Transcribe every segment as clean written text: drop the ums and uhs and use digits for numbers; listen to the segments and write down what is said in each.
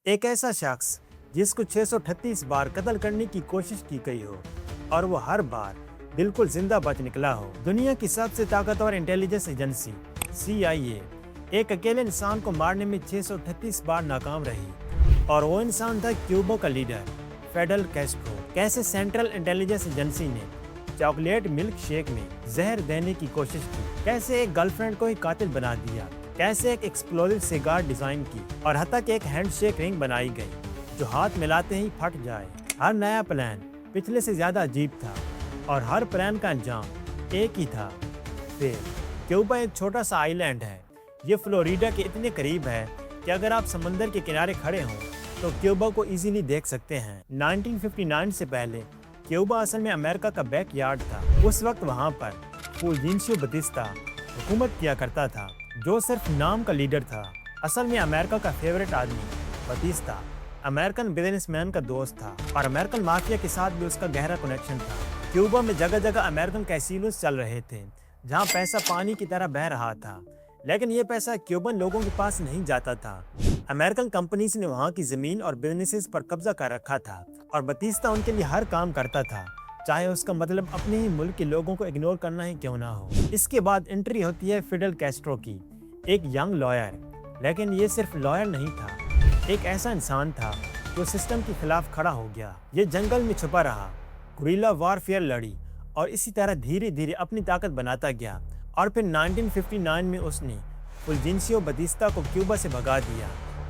ایک ایسا شخص جس کو 638 بار قتل کرنے کی کوشش کی گئی ہو اور وہ ہر بار بالکل زندہ بچ نکلا ہو۔ دنیا کی سب سے طاقتور انٹیلیجنس ایجنسی CIA ایک اکیلے انسان کو مارنے میں 638 بار ناکام رہی، اور وہ انسان تھا کیوبا کا لیڈر فیڈل کیسٹرو۔ کیسے سینٹرل انٹیلیجنس ایجنسی نے چاکلیٹ ملک شیک میں زہر دینے کی کوشش کی، کیسے ایک گرل فرینڈ کو ہی قاتل بنا دیا، کیسے ایک ایکسپلوزیو سیگار ڈیزائن کی، اور حتیٰ کہ ایک ہینڈ شیک رنگ بنائی گئی جو ہاتھ ملاتے ہی پھٹ جائے۔ ہر نیا پلان پچھلے سے زیادہ عجیب تھا، اور ہر پلان کا انجام ایک ہی تھا۔ پھر کیوبا ایک چھوٹا سا آئی لینڈ ہے۔ یہ فلوریڈا کے اتنے قریب ہے کہ اگر آپ سمندر کے کنارے کھڑے ہوں تو کیوبا کو ایزیلی دیکھ سکتے ہیں۔ 1959 سے پہلے کیوبا اصل میں امریکہ کا بیک یارڈ تھا۔ اس وقت وہاں پر فولجینسیو بتیستا حکومت کیا کرتا تھا، جو صرف نام کا لیڈر تھا۔ اصل میں امریکہ کا فیورٹ آدمی بتیستا امریکن بزنس مین کا دوست تھا، اور امریکن مافیا کے ساتھ بھی اس کا گہرا کنیکشن تھا۔ کیوبا میں جگہ جگہ امریکن کیسینوز چل رہے تھے جہاں پیسہ پانی کی طرح بہہ رہا تھا، لیکن یہ پیسہ کیوبن لوگوں کے پاس نہیں جاتا تھا۔ امریکن کمپنیز نے وہاں کی زمین اور بزنسز پر قبضہ کر رکھا تھا، اور بتیستا ان کے لیے ہر کام کرتا تھا، چاہے اس کا مطلب اپنے ہی ملک کے لوگوں کو اگنور کرنا ہی کیوں نہ ہو۔ اس کے بعد انٹری ہوتی ہے فیڈل کیسٹرو کی، ایک ینگ لائر، لیکن یہ صرف لائر نہیں تھا، ایک ایسا انسان تھا جو سسٹم کے خلاف کھڑا ہو گیا۔ یہ جنگل میں چھپا رہا، گوریلا وارفیئر لڑی، اور اسی طرح دھیرے دھیرے اپنی طاقت بناتا گیا، اور پھر 1959 میں اس نے فولجینسیو بتیستا کو کیوبا سے بھگا دیا۔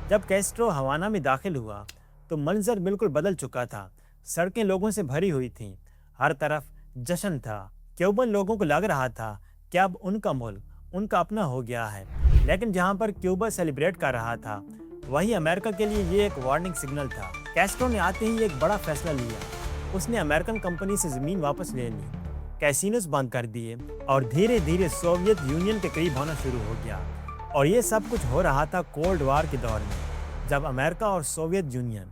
جب کیسٹرو ہوانا میں داخل ہوا تو منظر بالکل بدل چکا تھا۔ سڑکیں لوگوں سے بھری ہوئی تھیں، ہر طرف جشن تھا۔ کیوبن لوگوں کو لگ رہا تھا کہ اب ان کا ملک ان کا اپنا ہو گیا ہے، لیکن جہاں پر کیوبا سیلیبریٹ کر رہا تھا وہیں امریکہ کے لیے یہ ایک وارننگ سگنل تھا۔ کیسٹرو نے آتے ہی ایک بڑا فیصلہ لیا۔ اس نے امریکن کمپنی سے زمین واپس لے لی، کیسینوز بند کر دیے، اور دھیرے دھیرے سوویت یونین کے قریب ہونا شروع ہو گیا۔ اور یہ سب کچھ ہو رہا تھا کولڈ وار کے دور میں، جب امریکہ اور سوویت یونین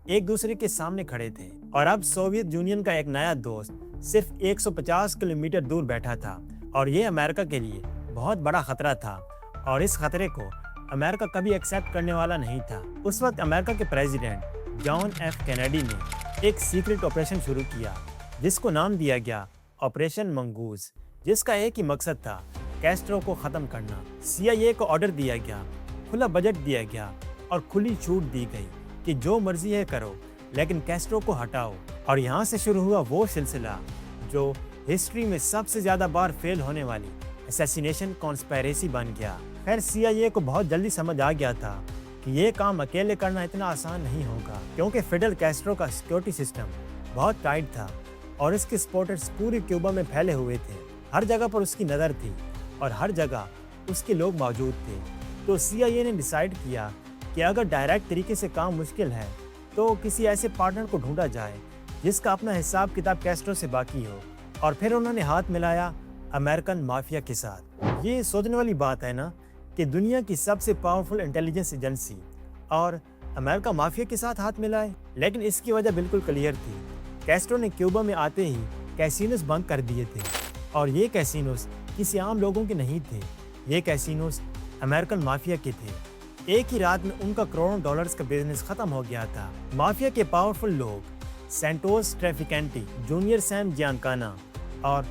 ایک دوسرے کے سامنے کھڑے تھے، اور اب سوویت یونین کا ایک نیا دوست صرف 150 کلومیٹر دور بیٹھا تھا، اور یہ امریکہ کے لیے بہت بڑا خطرہ تھا، اور اس خطرے کو امریکہ کبھی ایکسیپٹ کرنے والا نہیں تھا۔ اس وقت امریکہ کے پریزیڈنٹ جان ایف کینیڈی نے ایک سیکرٹ آپریشن شروع کیا جس کو نام دیا گیا آپریشن منگوز، جس کا ایک ہی مقصد تھا کیسٹرو کو ختم کرنا۔ CIA کو آرڈر دیا گیا، کھلا بجٹ دیا گیا، اور کھلی چھوٹ دی گئی کہ جو مرضی ہے کرو، لیکن کیسٹرو کو ہٹاؤ۔ اور یہاں سے شروع ہوا وہ سلسلہ جو ہسٹری میں سب سے زیادہ بار فیل ہونے والی اسیسینیشن کانسپیریسی بن گیا۔ خیر CIA کو بہت جلدی سمجھ آ گیا تھا کہ یہ کام اکیلے کرنا اتنا آسان نہیں ہوگا، کیونکہ فیڈل کیسٹرو کا سیکیورٹی سسٹم بہت ٹائٹ تھا، اور اس کے سپورٹرز پوری کیوبا میں پھیلے ہوئے تھے۔ ہر جگہ پر اس کی نظر تھی، اور ہر جگہ اس کے لوگ موجود تھے۔ تو CIA نے ڈیسائیڈ کیا کہ اگر ڈائریکٹ طریقے سے کام مشکل ہے تو کسی ایسے پارٹنر کو ڈھونڈا جائے جس کا اپنا حساب کتاب کیسٹرو سے باقی ہو، اور پھر انہوں نے ہاتھ ملایا امریکن مافیا کے ساتھ۔ یہ سوچنے والی بات ہے نا کہ دنیا کی سب سے پاورفل انٹیلیجنس ایجنسی اور امریکہ مافیا کے ساتھ ہاتھ ملائے، لیکن اس کی وجہ بالکل کلیئر تھی۔ کیسٹرو نے کیوبا میں آتے ہی کیسینوز بند کر دیے تھے، اور یہ کیسینوز کسی عام لوگوں کے نہیں تھے، یہ کیسینوز امریکن مافیا کے تھے۔ ایک ہی رات میں ان کا کروڑوں ڈالرز کا بزنس ختم ہو گیا تھا۔ مافیا کے پاورفل لوگ سینٹوس ٹریفیکینٹی، جونیئر سیم جیانکانا، اور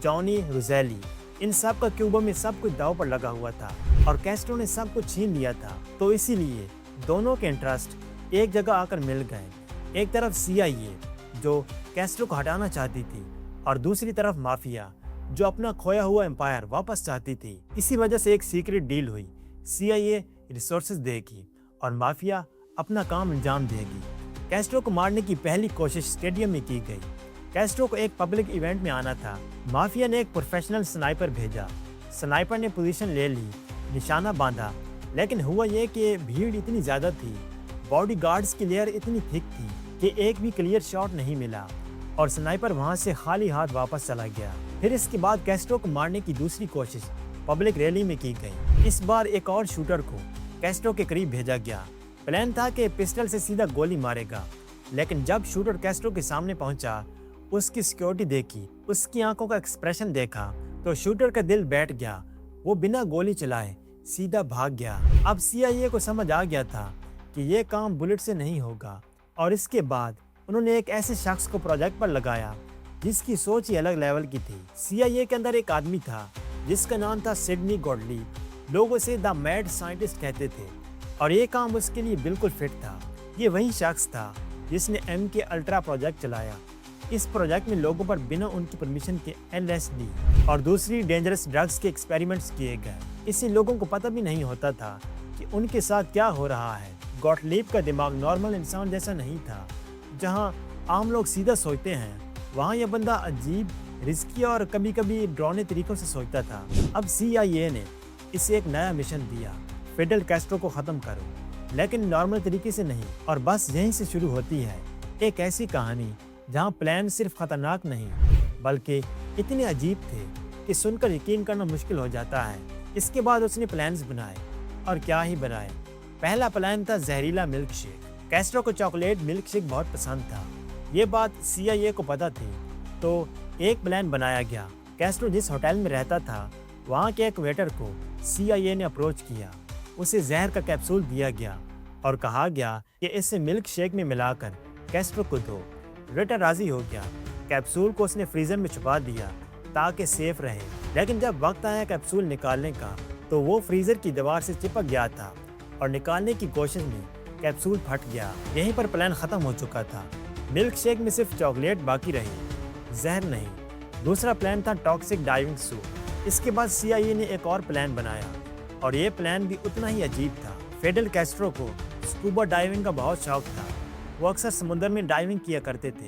جانی روزیلی، ان سب کا کیوبا میں سب کچھ داؤ پر لگا ہوا تھا، اور کیسٹرو نے سب کچھ چھین لیا تھا۔ تو اسی لیے دونوں کے انٹرسٹ ایک جگہ آ کر مل گئے، ایک طرف CIA جو کیسٹرو کو ہٹانا چاہتی تھی، اور دوسری طرف مافیا جو اپنا کھویا ہوا امپائر واپس چاہتی تھی۔ اسی وجہ سے ایک سیکرٹ ڈیل ہوئی، CIA ریسورسز دے گی اور مافیا اپنا کام انجام دے گی۔ کیسٹرو کو مارنے کی پہلی کوشش اسٹیڈیم میں کی گئی۔ کیسٹرو کو ایک پبلک ایونٹ میں آنا تھا۔ مافیا نے ایک پروفیشنل سنائپر بھیجا، سنائپر نے پوزیشن لے لی، نشانہ باندھا، لیکن ہوا یہ کہ بھیڑ اتنی زیادہ تھی، باڈی گارڈز کی لیئر اتنی تھک تھی کہ ایک بھی کلیئر شاٹ نہیں ملا، اور سنائپر وہاں سے خالی ہاتھ واپس چلا گیا۔ پھر اس کے بعد کیسٹرو کو مارنے کی دوسری کوشش پبلک ریلی میں کی گئی۔ اس بار ایک اور شوٹر کو کیسٹرو کے قریب بھیجا گیا۔ پلان تھا کہ پسٹل سے سیدھا گولی مارے گا، لیکن جب شوٹر کیسٹرو کے سامنے پہنچا، اس کی سیکیورٹی دیکھی، اس کی آنکھوں کا ایکسپریشن دیکھا، تو شوٹر کا دل بیٹھ گیا۔ وہ بنا گولی چلائے سیدھا بھاگ گیا۔ اب CIA کو سمجھ آ گیا تھا کہ یہ کام بلٹ سے نہیں ہوگا، اور اس کے بعد انہوں نے ایک ایسے شخص کو پروجیکٹ پر لگایا جس کی سوچ ہی الگ لیول کی تھی۔ CIA کے اندر ایک آدمی تھا جس کا نام تھا سڈنی گوٹلیب، لوگ اسے دا میڈ سائنٹسٹ کہتے تھے، اور یہ کام اس کے لیے بالکل فٹ تھا۔ یہ وہی شخص تھا جس نے MK الٹرا پروجیکٹ چلایا۔ اس پروجیکٹ میں لوگوں پر بنا ان کی پرمیشن کے LSD اور دوسری ڈینجرس ڈرگز کے ایکسپیریمنٹس کیے گئے۔ اس سے لوگوں کو پتہ بھی نہیں ہوتا تھا کہ ان کے ساتھ کیا ہو رہا ہے۔ گوٹلیب کا دماغ نارمل انسان جیسا نہیں تھا۔ جہاں عام لوگ سیدھا سوچتے ہیں، وہاں یہ بندہ عجیب، رسکی اور کبھی کبھی ڈراؤنے طریقوں سے سوچتا تھا۔ اب CIA نے اسے ایک نیا مشن دیا، فیڈل کیسٹرو کو ختم کرو، لیکن نارمل طریقے سے نہیں۔ اور بس یہیں سے شروع ہوتی ہے ایک ایسی کہانی جہاں پلان صرف خطرناک نہیں بلکہ اتنے عجیب تھے کہ سن کر یقین کرنا مشکل ہو جاتا ہے۔ اس کے بعد اس نے پلانز بنائے، اور کیا ہی بنائے۔ پہلا پلان تھا زہریلا ملک شیک۔ کیسٹرو کو چاکلیٹ ملک شیک بہت پسند تھا۔ یہ بات CIA کو پتہ تھی، تو ایک پلان بنایا گیا۔ کیسٹرو جس ہوٹل میں رہتا تھا، وہاں کے ایک ویٹر کو CIA نے اپروچ کیا۔ اسے زہر کا کیپسول دیا گیا اور کہا گیا کہ اسے ملک شیک میں ملا کر کیسٹرو کو دو۔ ویٹر راضی ہو گیا۔ کیپسول کو اس نے فریزر میں چھپا دیا تاکہ سیف رہے، لیکن جب وقت آیا کیپسول نکالنے کا تو وہ فریزر کی دیوار سے چپک گیا تھا، اور نکالنے کی کوشش میں کیپسول پھٹ گیا۔ یہیں پر پلان ختم ہو چکا تھا۔ ملک شیک میں صرف چاکلیٹ باقی رہی، زہر نہیں۔ دوسرا پلان تھا ٹاکسک ڈائیونگ سوٹ۔ اس کے بعد CIA نے ایک اور پلان بنایا، اور یہ پلان بھی اتنا ہی عجیب تھا۔ فیڈل کیسٹرو کو اسکوبا ڈائیونگ کا بہت شوق تھا۔ وہ اکثر سمندر میں ڈائیونگ کیا کرتے تھے،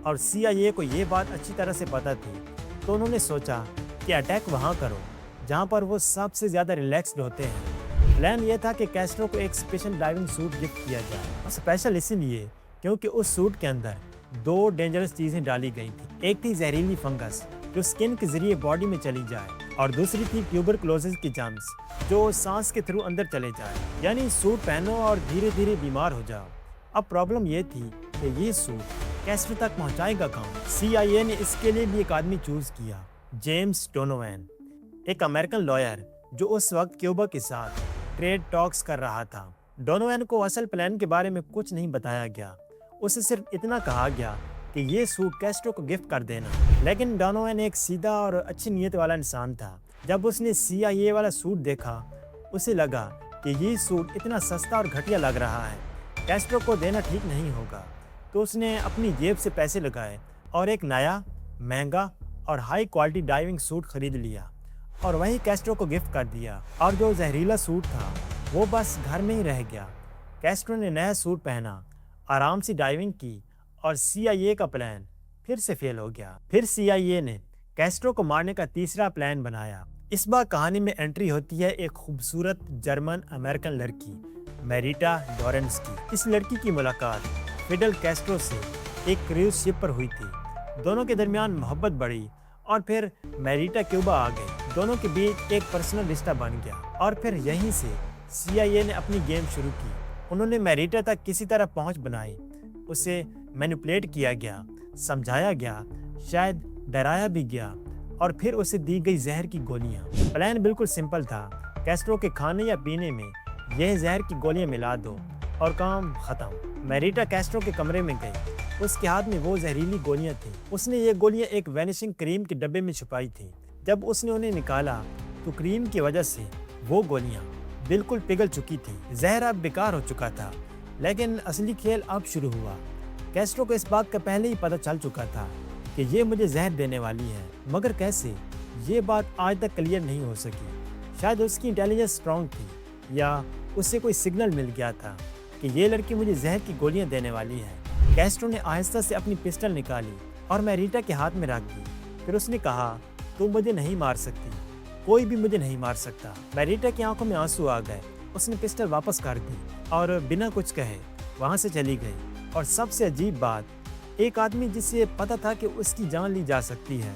اور CIA کو یہ بات اچھی طرح سے پتہ تھی، تو انہوں نے سوچا کہ اٹیک وہاں کرو جہاں پر وہ سب سے زیادہ ریلیکسڈ ہوتے ہیں۔ پلان یہ تھا کہ کیسٹرو کو ایک اسپیشل ڈائیونگ سوٹ گفٹ کیا جائے، اور اسپیشل اسی لیے کیونکہ اس سوٹ کے اندر دو ڈینجرس چیزیں ڈالی گئی تھیں۔ ایک تھی زہریلی فنگس جو اسکن کے ذریعے باڈی میں چلی جائے، اور دوسری تھی ٹیوبرکلوسس کی جرمز جو سانس کے تھرو اندر چلے جائے، یعنی سوٹ پہنو اور دھیرے دھیرے بیمار ہو جاؤ۔ اب پرابلم یہ تھی کہ یہ سوٹ کیسٹرو تک پہنچائے گا کہاں؟ CIA نے اس کے لیے بھی ایک آدمی چوز کیا، جیمز ڈونووین، ایک امریکن لائر جو اس وقت کیوبا کے ساتھ ٹریڈ ٹاکس کر رہا تھا۔ ڈونووین کو اصل پلان کے بارے میں کچھ نہیں بتایا گیا، اسے صرف اتنا کہا گیا کہ یہ سوٹ کیسٹرو کو گفٹ کر دینا۔ لیکن ڈونووین ایک سیدھا اور اچھی نیت والا انسان تھا۔ جب اس نے CIA والا سوٹ دیکھا، اسے لگا کہ یہ سوٹ اتنا سستا اور گھٹیا لگ رہا ہے، کیسٹرو کو دینا ٹھیک نہیں ہوگا۔ تو اس نے اپنی جیب سے پیسے لگائے اور ایک نیا، مہنگا اور ہائی کوالٹی ڈائیونگ سوٹ خرید لیا، اور وہی کیسٹرو کو گفٹ کر دیا۔ اور جو زہریلا سوٹ تھا وہ بس گھر میں ہی رہ گیا۔ کیسٹرو نے نیا سوٹ پہنا، آرام سے ڈائیونگ کی، اور CIA کا پلان پھر سے فیل ہو گیا۔ پھر CIA نے کیسٹرو کو مارنے کا تیسرا پلان بنایا۔ اس بار کہانی میں انٹری ہوتی ہے ایک خوبصورت جرمن امریکن لڑکی میریٹا ڈورنس کی۔ اس لڑکی کی ملاقات فیڈل کیسٹرو سے ایک کروز شپ پر ہوئی تھی۔ دونوں کے درمیان محبت بڑھی، اور پھر میریٹا کیوبا آ گئی۔ دونوں کے بیچ ایک پرسنل رشتہ بن گیا، اور پھر یہیں سے CIA نے اپنی گیم شروع کی۔ انہوں نے میریٹا تک کسی طرح پہنچ بنائی، اسے مینیپولیٹ کیا گیا، سمجھایا گیا، شاید ڈرایا بھی گیا، اور پھر اسے دی گئی زہر کی گولیاں۔ پلان بالکل سمپل تھا، کیسٹرو کے کھانے یا پینے میں یہ زہر کی گولیاں ملا دو اور کام ختم۔ میریٹا کیسٹرو کے کمرے میں گئی، اس کے ہاتھ میں وہ زہریلی گولیاں تھیں۔ اس نے یہ گولیاں ایک وینیشنگ کریم کے ڈبے میں چھپائی تھیں۔ جب اس نے انہیں نکالا تو کریم کی وجہ سے وہ گولیاں بالکل پگھل چکی تھیں۔ زہر اب بیکار ہو چکا تھا، لیکن اصلی کھیل اب شروع ہوا۔ کیسٹرو کو اس بات کا پہلے ہی پتہ چل چکا تھا کہ یہ مجھے زہر دینے والی ہے، مگر کیسے، یہ بات آج تک کلیئر نہیں ہو سکی۔ شاید اس کی انٹیلیجنس اسٹرانگ تھی، یا اسے کوئی سگنل مل گیا تھا کہ یہ لڑکی مجھے زہر کی گولیاں دینے والی ہے۔ کیسٹرو نے آہستہ سے اپنی پسٹل نکالی اور میریٹا کے ہاتھ میں رکھ دی۔ پھر اس نے کہا، تم مجھے نہیں مار سکتی، کوئی بھی مجھے نہیں مار سکتا۔ میریٹا کی آنکھوں میں آنسو آ گئے۔ اس نے پسٹل واپس کر دی اور بنا کچھ کہے وہاں سے چلی گئی۔ اور سب سے عجیب بات، ایک آدمی جس سے پتہ تھا کہ اس کی جان لی جا سکتی ہے،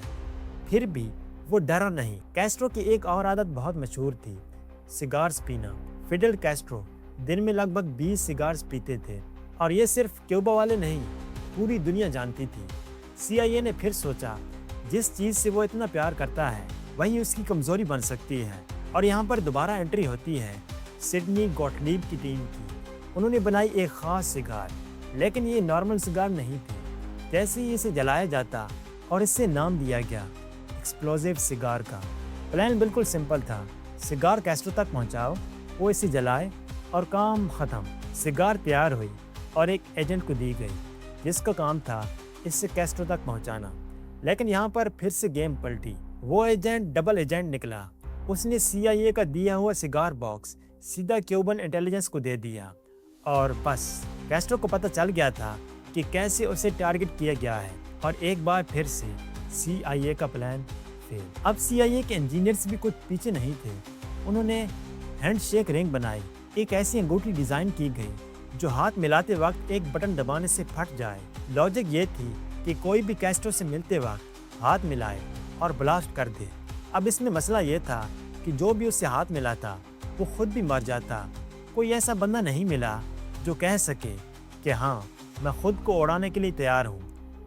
پھر بھی وہ ڈرا نہیں۔ کیسٹرو کی ایک اور عادت بہت مشہور تھی، سگارز پینا۔ فیڈل کیسٹرو دن میں لگ بھگ 20 سگارز پیتے تھے، اور یہ صرف کیوبا والے نہیں، پوری دنیا جانتی تھی۔ CIA نے پھر سوچا، جس چیز سے وہ اتنا پیار کرتا ہے وہی اس کی کمزوری بن سکتی ہے، اور یہاں پر دوبارہ انٹری ہوتی ہے سڈنی گوٹلیب کی ٹیم کی۔ انہوں نے بنائی ایک خاص سگار، لیکن یہ نارمل سگار نہیں تھی۔ جیسے ہی اسے جلایا جاتا اور اس سے نام دیا گیا ایکسپلوزیو سگار کا۔ پلان بالکل سمپل تھا، سگار کیسٹرو تک پہنچاؤ، وہ اسے جلائے اور کام ختم۔ سگار تیار ہوئی اور ایک ایجنٹ کو دی گئی جس کا کام تھا اس سے کیسٹرو تک پہنچانا۔ لیکن یہاں پر پھر سے گیم پلٹی۔ وہ ایجنٹ ڈبل ایجنٹ نکلا۔ اس نے CIA کا دیا ہوا سگار باکس سیدھا کیوبن انٹیلیجنس کو دے دیا، اور بس کیسٹرو کو پتہ چل گیا تھا کہ کیسے اسے ٹارگٹ کیا گیا ہے، اور ایک بار پھر سے CIA کا پلان فیل۔ اب CIA کے انجینئرز بھی کچھ پیچھے نہیں تھے۔ انہوں نے ہینڈ شیک رنگ بنائی، ایک ایسی انگوٹھی ڈیزائن کی گئی جو ہاتھ ملاتے وقت ایک بٹن دبانے سے پھٹ جائے۔ لاجک یہ تھی کہ کوئی بھی کیسٹرو سے ملتے وقت ہاتھ ملائے اور بلاسٹ کر دے۔ اب اس میں مسئلہ یہ تھا کہ جو بھی اس سے ہاتھ ملاتا وہ خود بھی مر جاتا۔ کوئی ایسا بندہ نہیں ملا جو کہہ سکے کہ ہاں میں خود کو اڑانے کے لیے تیار ہوں،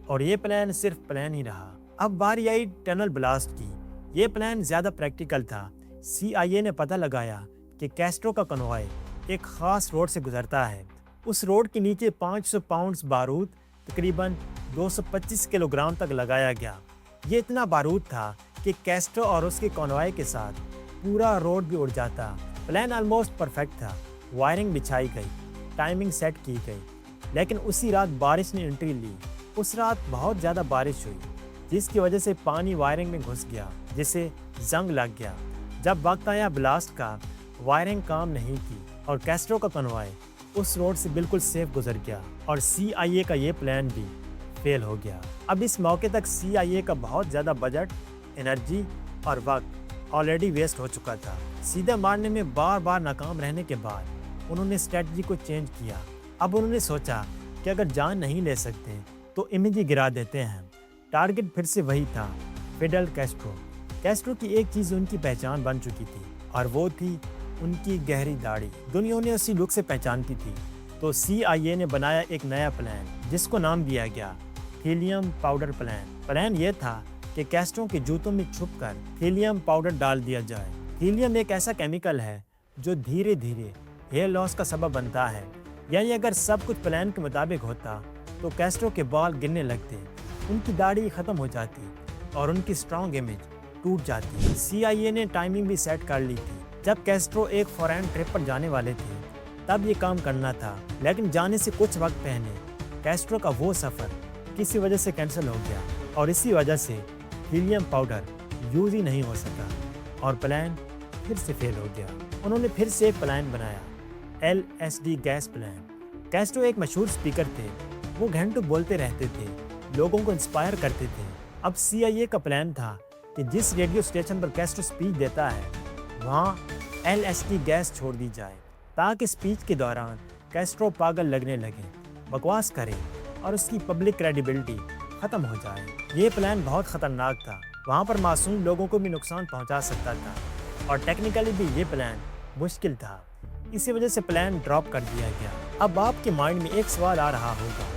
اور یہ پلان صرف پلان ہی رہا۔ اب باری آئی ٹنل بلاسٹ کی۔ یہ پلان زیادہ پریکٹیکل تھا۔ CIA نے پتہ لگایا کہ کیسٹرو کا کنوائے ایک خاص روڈ سے گزرتا ہے۔ اس روڈ کے نیچے 500 پاؤنڈز بارود تقریباً 225 کلو گرام تک لگایا گیا۔ یہ اتنا بارود تھا کہ کیسٹرو اور اس کے کنوائے کے ساتھ پورا روڈ بھی اڑ جاتا۔ پلان آلموسٹ پرفیکٹ تھا، وائرنگ بچھائی گئی، ٹائمنگ سیٹ کی گئی، لیکن اسی رات بارش نے انٹری لی۔ اس رات بہت زیادہ بارش ہوئی جس کی وجہ سے پانی وائرنگ میں گھس گیا، جسے زنگ لگ گیا۔ جب وقت آیا بلاسٹ کا، وائرنگ کام نہیں کی اور کیسٹرو کا کنوائے اس روڈ سے بالکل سیف گزر گیا، اور CIA کا یہ پلان بھی فیل ہو گیا۔ اب اس موقع تک CIA کا بہت زیادہ بجٹ، انرجی اور وقت آلریڈی ویسٹ ہو چکا تھا۔ سیدھا مارنے میں بار بار ناکام رہنے کے بعد انہوں نے اسٹریٹجی کو چینج کیا۔ اب انہوں نے سوچا کہ اگر جان نہیں لے سکتے تو امیج ہی گرا دیتے ہیں۔ ٹارگٹ پھر سے وہی تھا، فیڈل کیسٹرو۔ کیسٹرو کی ایک چیز ان کی پہچان بن چکی تھی، اور وہ تھی ان کی گہری داڑھی۔ دنیا انہیں اسی لک سے پہچانتی تھی۔ تو CIA نے بنایا ایک نیا پلان جس کو نام دیا گیا ہیلیم پاؤڈر پلان۔ پلان یہ تھا کہ کیسٹرو کے جوتوں میں چھپ کر ہیلیم پاؤڈر ڈال دیا جائے۔ ہیلیم ایک ایسا کیمیکل ہے جو دھیرے دھیرے ہیئر لاس کا سبب بنتا ہے، یعنی اگر سب کچھ پلان کے مطابق ہوتا تو کیسٹرو کے بال گرنے لگتے، ان کی داڑھی ختم ہو جاتی اور ان کی اسٹرانگ امیج ٹوٹ جاتی۔ CIA نے ٹائمنگ بھی سیٹ کر لی تھی۔ جب کیسٹرو ایک فورین ٹرپ پر جانے والے تھے تب یہ کام کرنا تھا، لیکن جانے سے کچھ وقت پہلے کیسٹرو کا وہ سفر کسی وجہ سے کینسل ہو گیا، اور اسی وجہ سے ہیلیم پاؤڈر یوز ہی نہیں ہو سکا، اور پلان پھر سے فیل ہو گیا۔ انہوں نے پھر سے ایک پلان بنایا، LSD گیس پلان۔ کیسٹرو ایک مشہور اسپیکر تھے، وہ گھنٹوں بولتے رہتے تھے، لوگوں کو انسپائر کرتے تھے۔ اب CIA کا پلان تھا کہ جس ریڈیو اسٹیشن پر کیسٹرو اسپیچ دیتا ہے وہاں LSD گیس چھوڑ دی جائے، تاکہ اسپیچ کے دوران کیسٹرو پاگل لگنے لگے، بکواس کرے اور اس کی پبلک کریڈیبلٹی ختم ہو جائے۔ یہ پلان بہت خطرناک تھا، وہاں پر معصوم لوگوں کو بھی نقصان پہنچا سکتا تھا، اور ٹیکنیکلی بھی یہ پلان مشکل تھا، اسی وجہ سے پلان ڈراپ کر دیا گیا۔ اب آپ کے مائنڈ میں ایک سوال آ رہا ہوگا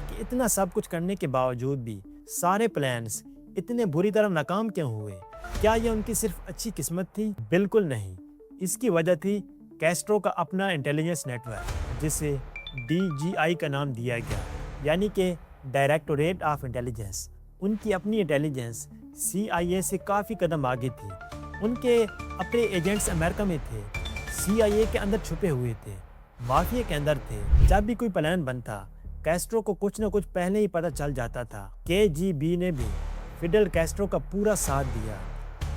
کہ اتنا سب کچھ کرنے کے باوجود بھی سارے پلانز اتنے بری طرح ناکام کیوں ہوئے؟ کیا یہ ان کی صرف اچھی قسمت تھی؟ بالکل نہیں، اس کی وجہ تھی کیسٹرو کا اپنا انٹیلیجنس نیٹ ورک، جسے DGI کا نام دیا گیا، یعنی کہ ڈائریکٹوریٹ آف انٹیلیجنس۔ ان کی اپنی انٹیلیجنس CIA سے کافی قدم آگے تھی۔ ان کے اپنے ایجنٹس امریکہ میں تھے، CIA کے اندر چھپے ہوئے تھے، مافیا کے اندر تھے۔ جب بھی کوئی پلان بنتا کیسٹرو کو کچھ نہ کچھ پہلے ہی پتہ چل جاتا تھا۔ KGB نے بھی فیڈل کیسٹرو کا پورا ساتھ دیا۔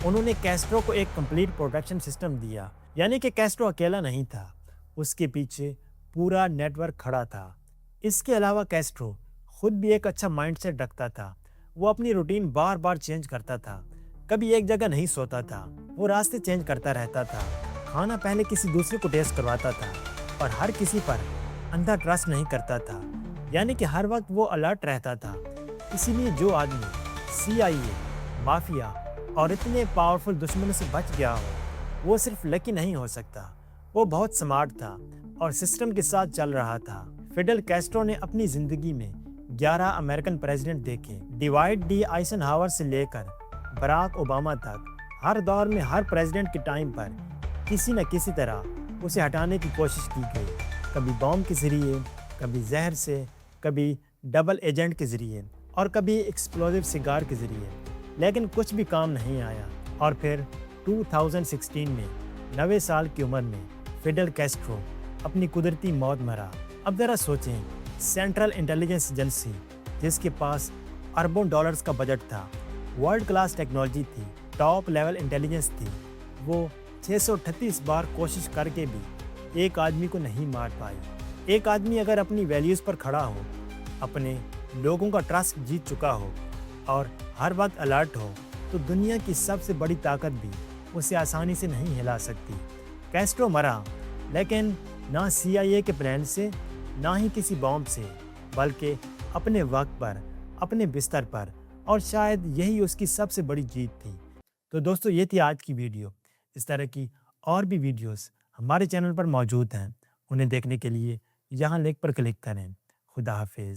انہوں نے کیسٹرو کو ایک کمپلیٹ پروٹیکشن سسٹم دیا، یعنی کہ کیسٹرو اکیلا نہیں تھا، اس کے پیچھے پورا نیٹ ورک کھڑا تھا۔ اس کے علاوہ کیسٹرو خود بھی ایک اچھا مائنڈ سیٹ رکھتا تھا۔ وہ اپنی روٹین بار بار چینج کرتا تھا، کبھی ایک جگہ نہیں سوتا تھا، وہ راستے چینج کرتا رہتا تھا، کھانا پہلے کسی دوسرے کو ٹیسٹ کرواتا تھا، اور ہر کسی پر اندھا ٹرسٹ نہیں کرتا تھا، یعنی کہ ہر وقت وہ الرٹ رہتا تھا۔ اسی لیے جو آدمی CIA، مافیا اور اتنے پاورفل دشمنوں سے بچ گیا ہو وہ صرف لکی نہیں ہو سکتا، وہ بہت سمارٹ تھا اور سسٹم کے ساتھ چل رہا تھا۔ فیڈل کیسٹرو نے اپنی زندگی میں 11 امریکن پریزیڈنٹ دیکھے، ڈیوائڈ ڈی آئسن ہاور سے لے کر براک اوباما تک۔ ہر دور میں ہر پریزیڈنٹ کے ٹائم پر کسی نہ کسی طرح اسے ہٹانے کی کوشش کی گئی، کبھی بام کے ذریعے، کبھی زہر سے، کبھی ڈبل ایجنٹ کے ذریعے اور کبھی ایکسپلوزیو سگار کے ذریعے، لیکن کچھ بھی کام نہیں آیا۔ اور پھر 2016 میں 90 سال کی عمر میں فیڈل کیسٹرو اپنی قدرتی موت مرا۔ اب ذرا سوچیں، سینٹرل انٹیلیجنس ایجنسی جس کے پاس اربوں ڈالرز کا بجٹ تھا، ورلڈ کلاس ٹیکنالوجی تھی، ٹاپ لیول انٹیلیجنس تھی، وہ 638 بار کوشش کر کے بھی ایک آدمی کو نہیں مار پائی۔ ایک آدمی اگر اپنی ویلیوز پر کھڑا ہو، اپنے لوگوں کا ٹرسٹ جیت چکا ہو اور ہر وقت الرٹ ہو، تو دنیا کی سب سے بڑی طاقت بھی اسے آسانی سے نہیں ہلا سکتی۔ کیسٹرو مرا، لیکن نہ CIA کے پلان سے، نہ ہی کسی بام سے، بلکہ اپنے وقت پر، اپنے بستر پر، اور شاید یہی اس کی سب سے بڑی جیت تھی۔ تو دوستو، یہ تھی آج کی ویڈیو۔ اس طرح کی اور بھی ویڈیوز ہمارے چینل پر موجود ہیں، انہیں دیکھنے کے لیے یہاں لنک پر کلک کریں۔ خدا حافظ۔